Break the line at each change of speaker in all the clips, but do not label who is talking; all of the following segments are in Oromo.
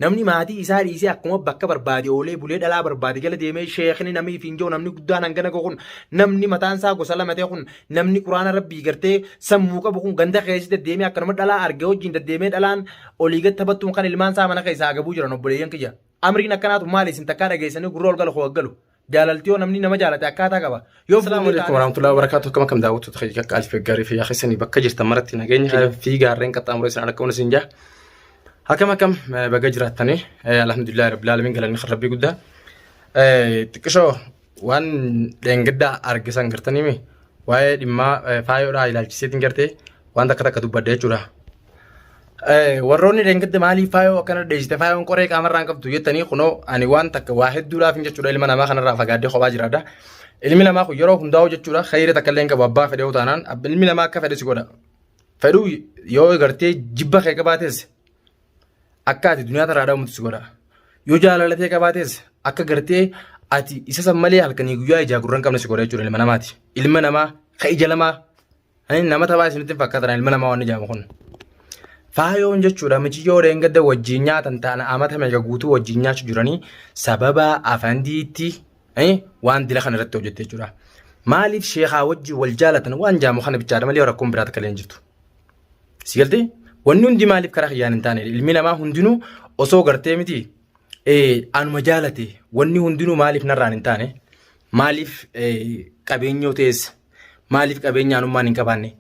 namni maatii isaa dhiisee akkuma bakka barbaade oolee bulee dhalaa barbaade gala deemee sheekni namni finjoo namni guddaan hangana kun namni mataan isaa gosa lama ta'e kun namni quraana rabbii gartee sammuu qabu kun ganda keessatti deddeemee akkanuma dhalaa argee wajjin deddeemee dhalaan olii gad taphattuun kan ilmaan isaa mana keessaa agabuu jiran obboleeyyan kiyya amriin akkanaatu maali isin takkaa dhageessanii gurra ol gala hoo galu jaalaltii namni nama jaalate akkaataa qaba yoo
Assalamu alaikum warahmatullahi wabarakatuh kama kam daawwattoota keenya akka alif gaarii fi yaaqisanii bakka jirtan maratti nageenya fi gaarreen qaxxaamuree isin akka unasin jaa hakam baga jiraatanii alhamdulillah rabbil alamin galanni rabbii guddaa xiqqishoo waan dheengiddaa argisan gartanii waa'ee dhimmaa faayoodhaa ilaalchiseetiin gartee waan takka dubbadda jechuudha. Warroonni dheengidda maaliif faayoo akkana dheessite faayoon qoree qaamarraan qabdu jettanii kunoo ani waan takka waa hedduudhaaf jechuudha ilma namaa kanarraa fagaaddee kophaa jiraadha. Ilmi namaa kun yeroo hundaa'u jechuudha khayrii takka illee qabu abbaa fedhe taanaan ilmi namaa akka fedhe si godha. Fedhuu yoo gartee jibba kee qabaates akka ati duniyaa tarraa dhaumutu si godha. Yoo jaalalatee qabaates akka gartee ati isa san malee halkanii guyyaa ijaa gurra hin qabne si godha jechuudha ilma namaati. Ilma namaa ka ija lamaa nama taphaa isinitti fakkaatan ilma namaa waan ijaamu kun. Faayoon jechuudha michiyyoo dheengadda wajjin nyaatan ta'an amata meeqa guutuu wajjin nyaachuu jiranii sababa afandiitti waan dila kana irratti hojjette jechuudha. Maaliif sheekaa wajjin wal jaalatan waan jaamu kana bichaadha malee rakkoon biraata kalee hin jirtu. Si galtee wanni hundi maaliif karaa kiyyaan hin taane ilmi namaa hundinuu osoo gartee miti anuma jaalate wanni hundinuu maaliif narraan hin taane maaliif qabeenyoo ta'es maaliif qabeenya anummaan hin qabaanne.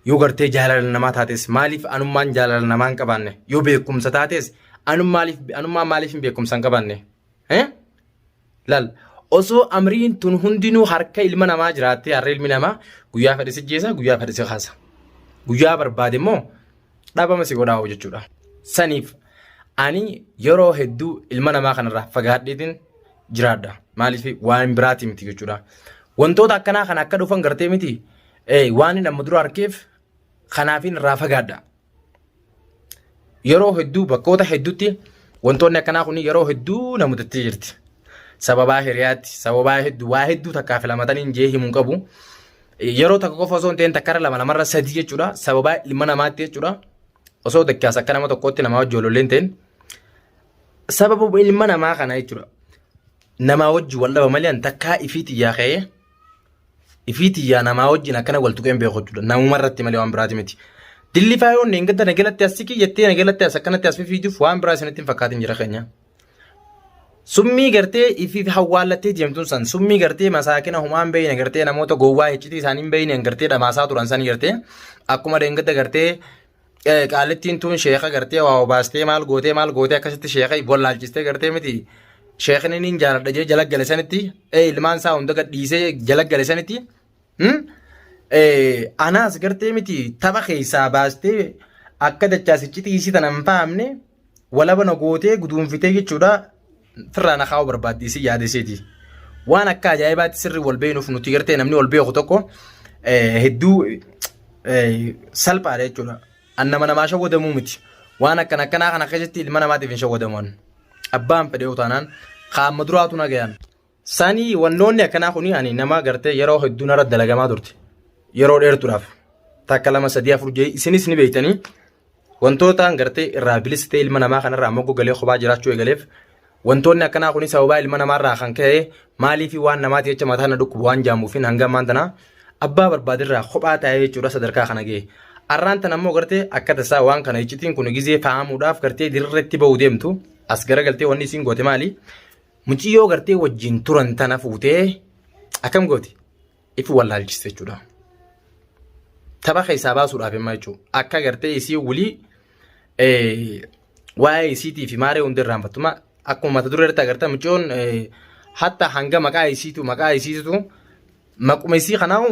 Yoo gartee jaalala namaa taates maaliif anummaan jaalala namaa hin qabaanne yoo beekumsa taates anummaan maaliif hin beekumsa hin qabaanne laal osoo amriin tun hundinuu harka ilma namaa jiraattee harree ilmi namaa guyyaa fedhe si jeessa guyyaa fedhe si kaasa guyyaa barbaade immoo dhabama si godhaa jechuudha. Saniif ani yeroo hedduu ilma namaa kanarraa fagaadheetiin jiraadha maaliif waan biraati miti jechuudha. Wantoota akkanaa kan akka dhufan gartee miti waan nama dura harkeef kanaafin irraa fagaadha. Yeroo hedduu bakkoota hedduutti wantoonni akkanaa kun yeroo hedduu namutatti jirti. Sababaa hiriyaatti sababaa hedduu waa hedduu takkaa filamatanii jee himuu qabu. Yeroo takka qofa osoo hin ta'in takka lama namarra sadii jechuudha. Sababaa ilma namaatti jechuudha. Osoo dakkaas akka nama tokkootti nama wajji ololleen ta'in sababa ilma namaa kana jechuudha. Namaa wajji wal dhaba malee takkaa ifiitti yaaqee ifiitiyyaa namaa wajjin akkana wal tuqeen beeku jechuudha. Namuma irratti malee waan biraati miti. Dilli faayoon dheengada nagalatti as sikii jettee nagalatti as akkanatti as fifiituuf waan biraa isinitti hin fakkaatin jira keenya. Summii gartee ifi hawwaalattee deemtuun san summii gartee masaakina humaan beeyne gartee namoota gowwaa iccitii isaanii hin beeyne gartee dhamaasaa turan san gartee akkuma dheengada gartee qaalittiin tun sheeka gartee waa obaastee maal gootee akkasitti sheeka bollaalchistee gartee miti. Sheekni niin jaaladha jee jala gale sanitti ilmaan isaa hunda gadhiisee jala gale sanitti anaas gartee miti tapha keessaa baastee akka dachaasichi xiisii tan hin faamne walaba na gootee guduunfitee jechuudha firraa na kaa'u barbaaddiisii yaadeseeti. Waan akka ajaa'ibaatti sirri wal beeynuuf nuti gartee namni wal beeku tokko hedduu salphaadha jechuudha. Annama namaa shawwadamuu miti. Waan akkanaa kana keessatti ilma namaatiif hin shawwadaman. Abbaan fedhe utaanaan qaama duraatu nagayaan. Sanii wannoonni akkanaa kuni ani nama gartee yeroo hedduu narra dalagamaa turte. Yeroo dheertuudhaaf takka lama sadii afur jee isinis ni beeytanii wantoota gartee irraa bilistee ilma namaa kanarraa ammoo galee kophaa jiraachuu eegaleef wantoonni akkanaa kuni sababaa ilma namaarraa kan ka'e maaliif waan namaati jecha mataa na dhukkubu waan jaamuufin hanga ammaan tana abbaa barbaadirraa kophaa taa'ee jechuudha sadarkaa kana ga'e. Arraan tan ammoo gartee akka tasaa waan kana iccitiin kun gizee faamuudhaaf gartee dirreetti ba'uu deemtu. As garagaltee wanni isin goote maali? Muciyyoo gartee wajjin turan tana fuutee akkam gooti? Ifi wallaalchiste jechuudha. Tapha keessaa baasuudhaaf himma jechuudha. Akka gartee isii wulii waa'ee isiitii fi maaree hundi irraanfattuma akkuma mata duree irratti agartan muciyyoon hatta hanga maqaa isiitu maquma isii kanaa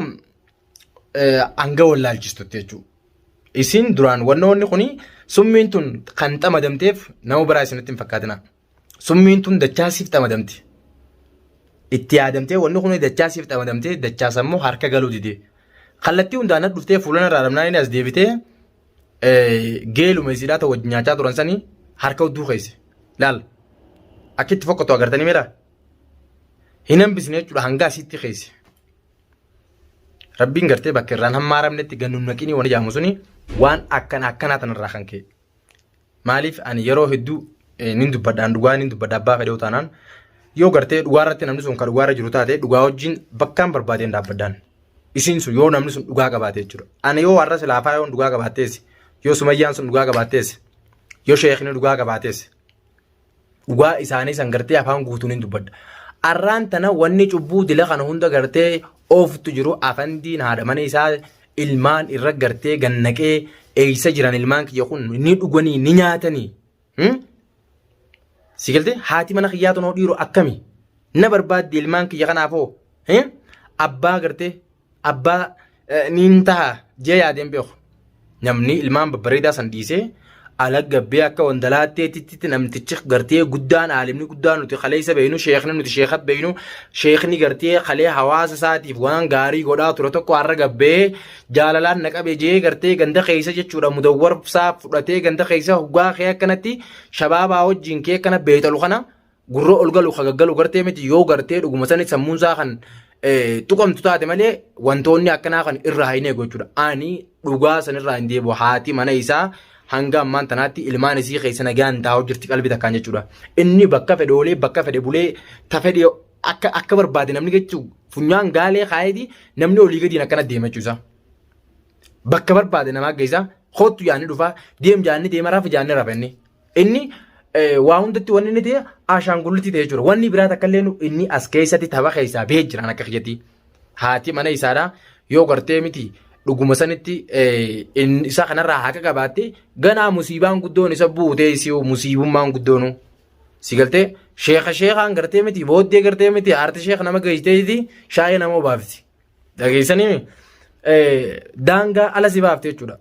hanga wallaalchistutti jechuudha. Isin duraan wannoonni kuni summiin tun kan xamadamteef nama biraa isinitti hin fakkaatina. Summiin tun dachaasiif xamadamte. Itti yaadamtee wanni kun dachaasiif xamadamtee dachaas ammoo harka galuu didee. Kallattii hundaan dhuftee fuulana irraa ramnaan as deebitee geeluma isiidhaa ta'u wajjin nyaachaa turan sanii harka hudduu keesse. Laal akkitti fokkatu agartanii miidhaa? Hin hambisne jechuudha hanga asitti keesse. Rabbiin gartee bakka irraan hammaaramnetti gannuun naqinii waan jaamu suni waan akkanaa tanarraa kan ka'e. Maaliif ani yeroo hedduu nin dubbadhaan dhugaa nin dubbadha abbaa fedhe utaanaan yoo gartee dhugaa irratti namni sun kan dhugaa irra jiru taate dhugaa wajjin bakkaan barbaadeen dhaabbadhaan isiin sun yoo namni sun dhugaa qabaate jechuudha ani yoo warra silaafaa yoo dhugaa qabaattees yoo sumayyaan sun dhugaa qabaattees yoo sheekni dhugaa qabaatees dhugaa isaanii san gartee afaan guutuun hin dubbadha arraan tana wanni cubbuu dila kana hunda gartee ooftu jiru afandiin haadha mana isaa ilmaan irra gartee gannaqee eeysa jiran ilmaan kiyya kun ni dhuganii ni nyaatanii sigalte haati mana kiyyaa tonoo dhiiru akkami na barbaadde ilmaan kiyya kanaafoo abbaa gartee abbaa niin taha jee yaadeen beeku namni ilmaan babbareedaa san dhiisee ala gabbee akka wandalaatteetitti namtichi gartee guddaan aalimni guddaan nuti kaleessa beeynu sheekni nuti sheeka beeynu sheekni gartee kalee hawaasa isaatiif waan gaarii godhaa ture tokko har'a gabbee jaalalaan naqabe jee gartee ganda keessa jechuudha mudawwarsaa fudhatee ganda keessa hoggaa kee akkanatti shabaabaa wajjin kee akkana beetalu kana gurra ol galu kagaggalu gartee miti yoo gartee dhuguma sani sammuunsaa kan tuqamtu taate malee wantoonni akkanaa kan irraa hin eegu jechuudha ani dhugaa sanirraa hin deebi'u haati mana isaa hanga ammaan tanaatti ilmaan isii keessa nagaan taa'u jirti qalbii takkaan jechuudha. Inni bakka fedhe oolee bakka fedhe bulee ta fedhe akka barbaade namni jechuu funyaan gaalee kaayeti namni olii gadiin akkana deema jechuusa. Bakka barbaade namaa geessa hoottu yaanni dhufaa deem jaanni deema rafa jaanni rafa inni waa hundatti wanni inni ta'e ashaangullitti ta'e jechuudha. Wanni biraa takka illee inni as keessatti tapha keessaa bahee jiran akka kiyyatii. Haati mana isaadhaa yoo gartee miti dhuguma sanitti isa kanarraa haqa qabaatte ganaa musiibaan guddoon isa buutee isii musiibummaan guddoonu si galtee sheekaan gartee miti booddee gartee miti aarti sheeka nama geessiteeti shaayii nama obaafti dhageessanii daangaa ala si baafte jechuudha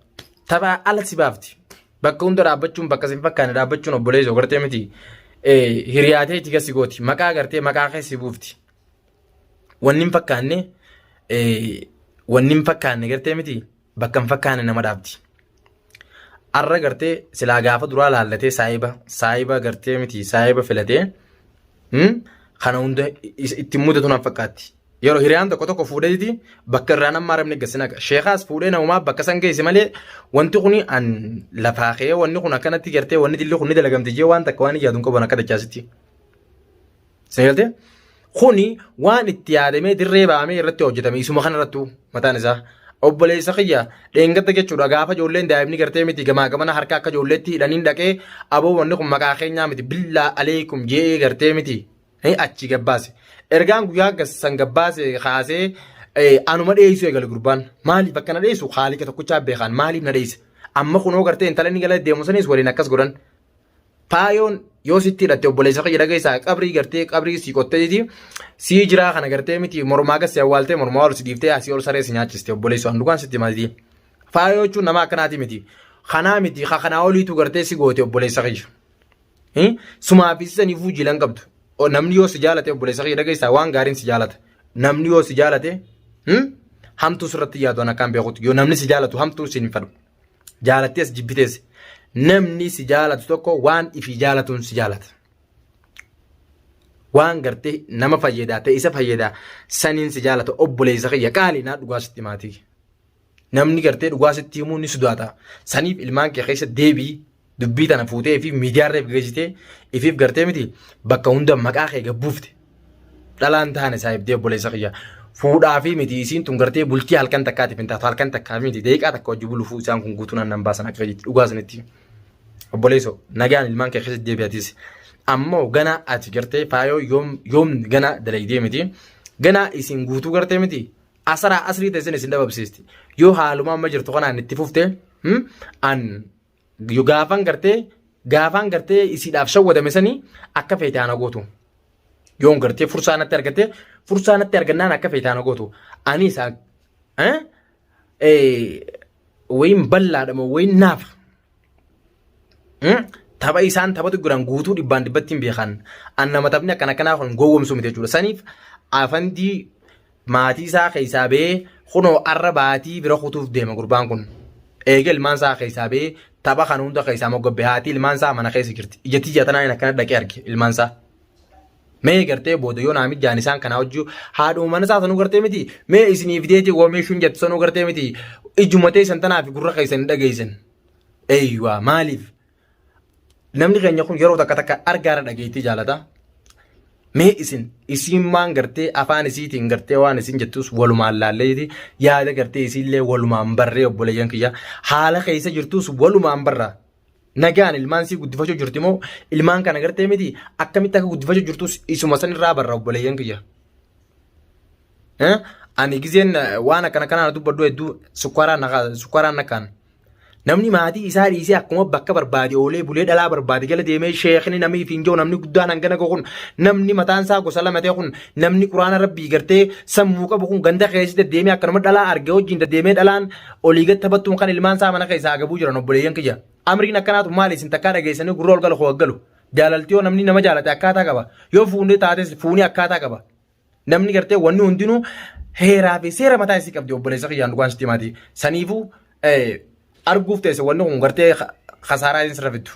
taphaa ala si baafti bakka hunda dhaabbachuun bakka si fakkaane dhaabbachuun obboleessoo gartee miti hiriyaatee itti gassi gooti maqaa gartee maqaa keessi buufti wanni hin fakkaanne wanni hin fakkaanne gartee miti bakka hin fakkaanne nama dhaabdi. Arra gartee silaa gaafa duraa laallatee saayiba gartee miti saayiba filatee kana hunda itti mudatu nan fakkaatti. Yeroo hiriyaan tokko fuudheeti bakka irraa nama maramne gassinaqa. Sheekaas fuudhee namumaa bakka san geesse malee wanti kuni an lafaa kee wanni kun akkanatti gartee wanni dilli kun ni dalagamte jee waan takka waan ijaaduun qaban akka dachaasitti. Seegaltee? Kuni waan itti yaadamee dirree baamee irratti hojjetame isuma kanarrattu mataan isaa obboleessa kiyya dheengatta jechuudha gaafa ijoolleen daa'imni gartee miti gamaa gamana harka akka ijoolleetti hidhaniin dhaqee aboo wanni kun maqaa keenyaa miti billaa aleekum jee gartee miti achi gabbaase ergaan guyyaa gassan gabbaase kaasee anuma dheessu eegale gurbaan maaliif akka na dheessu haaliqa tokkochaa beekan maaliif na dheesse amma kunoo gartee intala inni gala deemu sanis waliin akkas godhan paayoon yoo sitti hidhatte obboleessa kiyya dhageessaa qabrii gartee qabrii si qotteeti si jiraa kana gartee miti mormaa gassi awwaaltee mormaa ol si dhiiftee asii ol saree si nyaachiste obboleessu handukaan sitti maalti faayoo jechuun nama akkanaati miti kanaa miti kanaa oliitu gartee si goote obboleessa kiyya sumaa fi saniifuu jilan qabdu namni yoo si jaalate obboleessa kiyya dhageessaa waan gaariin si jaalata namni yoo si jaalate hamtuu sirratti yaadu akkaan beekutu yoo namni si jaalatu hamtuu si hin fadhu jaalattees jibbitees namni si jaalatu tokko waan ifi jaalatuun si jaalata. Waan gartee nama fayyadaa ta'e isa fayyadaa saniin si jaalata obboleessa kiyya qaalii naa dhugaa sitti maatii. Namni gartee dhugaa sitti himuu ni sodaata. Saniif ilmaan kee keessa deebii dubbii tana fuutee fi miidiyaarra geessitee ifiif gartee miti bakka hunda maqaa kee gabbuufte. Dhalaan taane isaa ibdee obboleessa kiyya. Fuudhaa fi miti isiin tun gartee bultii halkan takkaatiif hin taatu halkan takkaa miti deeqaa takka hojii buluufuu isaan kun guutuu nan baasan akka dhugaa sanitti. Obboleessoo nagaan ilmaan kee keessatti deebi'atis ammoo gana ati gartee faayoo yoom gana dalagdee miti gana isin guutuu gartee miti asaraa asrii teessin isin dababsiisti yoo haaluma amma jirtu kanaan itti fufte an gaafan gartee isiidhaaf shawwadame sanii akka feete ana gootu yoon gartee fursaanatti argannaan akka feete ana gootu ani isaa wayin bal'aadhama wayin naafa. Tapha isaan taphatu guran guutuu dhibbaan dhibbatti hin beekan annama taphni akkana kanaa kun gowwomsu miti jechuudha saniif afandii maatii isaa keessaa ba'ee kunoo arra baatii bira kutuuf deema gurbaan kun eegee ilmaan isaa keessaa ba'ee tapha kan hunda keessaa moggabbee haati ilmaan isaa mana keessa jirti ijatti jatanaan akkana dhaqee arge ilmaan isaa mee gartee booda yoo naamit jaan isaan kana hojjuu haadhuma mana isaa sanuu gartee miti mee isinii fideeti woomeeshuun jettu sanuu gartee miti ijjumatee san tanaaf gurra keessan dhageessan eeyyuwaa maaliif
namni keenya kun yeroo takka argaara dhageetti jaalata. Mee isin maan gartee afaan isiitiin gartee waan isin jettus walumaan laalleeti yaada gartee isillee walumaan barree obboleeyyan kiyya haala keessa jirtus walumaan barra. Nagaan ilmaan sii guddifachuu jirti moo ilmaan kana gartee miti akkamitti akka guddifachuu jirtus isuma sanirraa barra obboleeyyan kiyya. Ani gizeen waan akkana kanaan dubbadhu hedduu sukkaaraan nakaan. Namni maatii isaa dhiisee akkuma bakka barbaade oolee bulee dhalaa barbaade jala deemee sheekni namni finjoo namni guddaan hangana kun namni mataan isaa gosa lama ta'e kun namni quraana rabbii gartee sammuu qabu kun ganda keessatti deemee akkanuma dhalaa argee wajjin deemee dhalaan olii gad taphattuun kan ilmaan isaa mana keessaa gabuu jiran obboleeyyan kiyya. Amriin akkanaatu maali isin takkaa dhageessanii gurra ol galu hoo galu. Jaalaltii namni nama jaalate akkaataa qaba. Yoo fuunee taates fuunee akkaataa qaba. Namni gartee wanni hundinuu heeraa fi seera mataa isii qabdi obboleessa kiyyaan dhugaan sitti maatii. Saniifuu arguuf teesse wanni kun gartee khasaaraa isin sirra fiddu.